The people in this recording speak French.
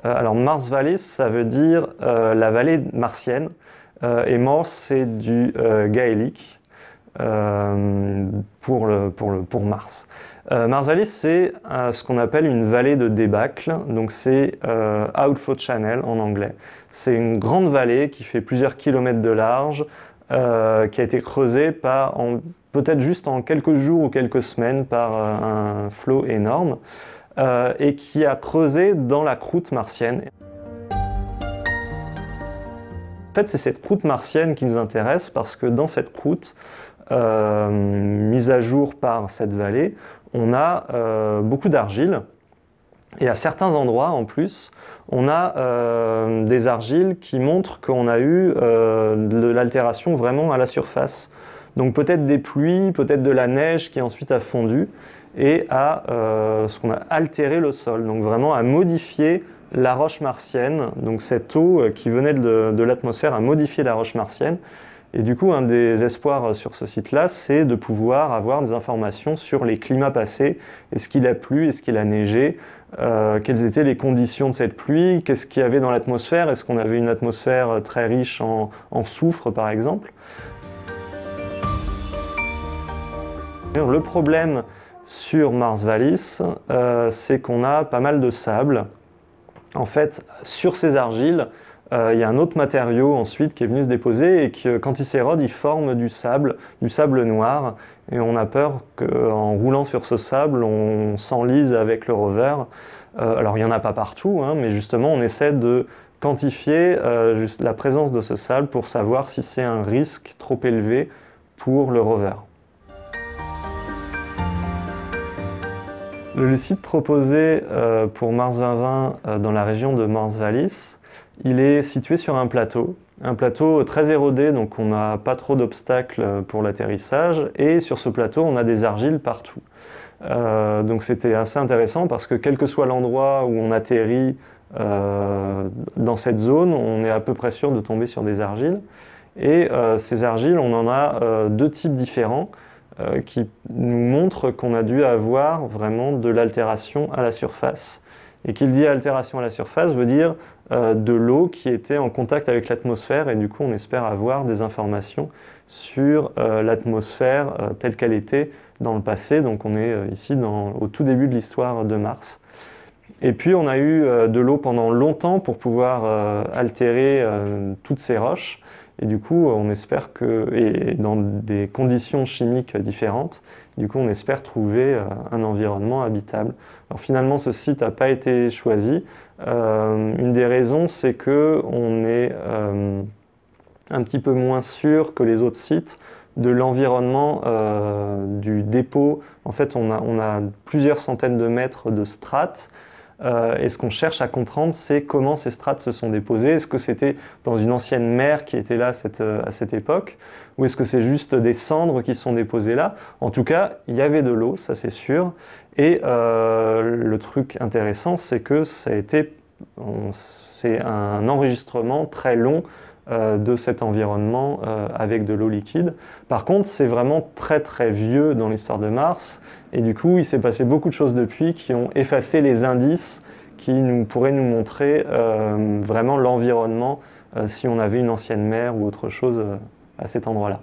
Alors Mars Vallis, ça veut dire la vallée martienne, et Mors, c'est du gaélique pour Mars. Mars Vallis, c'est ce qu'on appelle une vallée de débâcle, donc c'est Outflow Channel en anglais. C'est une grande vallée qui fait plusieurs kilomètres de large, qui a été creusée peut-être juste en quelques jours ou quelques semaines par un flot énorme, et qui a creusé dans la croûte martienne. En fait, c'est cette croûte martienne qui nous intéresse parce que dans cette croûte, mise à jour par cette vallée, on a beaucoup d'argile. Et à certains endroits, en plus, on a des argiles qui montrent qu'on a eu de l'altération vraiment à la surface. Donc peut-être des pluies, peut-être de la neige qui ensuite a fondu et a ce qu'on a altéré le sol. Donc vraiment à modifier la roche martienne. Donc cette eau qui venait de l'atmosphère a modifié la roche martienne. Et du coup, un des espoirs sur ce site-là, c'est de pouvoir avoir des informations sur les climats passés. Est-ce qu'il a plu, est-ce qu'il a neigé, quelles étaient les conditions de cette pluie, qu'est-ce qu'il y avait dans l'atmosphère, est-ce qu'on avait une atmosphère très riche en soufre par exemple. Le problème sur Mars Vallis, c'est qu'on a pas mal de sable. En fait, sur ces argiles, il y a un autre matériau ensuite qui est venu se déposer et qui, quand il s'érode, il forme du sable noir. Et on a peur qu'en roulant sur ce sable, on s'enlise avec le rover. Alors il n'y en a pas partout, hein, mais justement on essaie de quantifier juste la présence de ce sable pour savoir si c'est un risque trop élevé pour le rover. Le site proposé pour Mars 2020 dans la région de Mars Vallis, il est situé sur un plateau très érodé, donc on n'a pas trop d'obstacles pour l'atterrissage, et sur ce plateau on a des argiles partout. Donc c'était assez intéressant parce que quel que soit l'endroit où on atterrit dans cette zone, on est à peu près sûr de tomber sur des argiles. Et ces argiles, on en a deux types différents qui nous montrent qu'on a dû avoir vraiment de l'altération à la surface. Et qu'il dit altération à la surface veut dire de l'eau qui était en contact avec l'atmosphère, et du coup on espère avoir des informations sur l'atmosphère telle qu'elle était dans le passé. Donc on est ici au tout début de l'histoire de Mars. Et puis on a eu de l'eau pendant longtemps pour pouvoir altérer toutes ces roches. Et du coup, on espère et dans des conditions chimiques différentes, du coup, on espère trouver un environnement habitable. Alors finalement, ce site n'a pas été choisi. Une des raisons, c'est qu'on est un petit peu moins sûr que les autres sites de l'environnement du dépôt. En fait, on a plusieurs centaines de mètres de strates. Et ce qu'on cherche à comprendre, c'est comment ces strates se sont déposées. Est-ce que c'était dans une ancienne mer qui était là à cette époque, ou est-ce que c'est juste des cendres qui se sont déposées là? En tout cas, il y avait de l'eau, ça c'est sûr. Et le truc intéressant, c'est que c'est un enregistrement très long de cet environnement avec de l'eau liquide. Par contre, c'est vraiment très très vieux dans l'histoire de Mars, et du coup il s'est passé beaucoup de choses depuis qui ont effacé les indices qui pourraient nous montrer vraiment l'environnement si on avait une ancienne mer ou autre chose à cet endroit-là.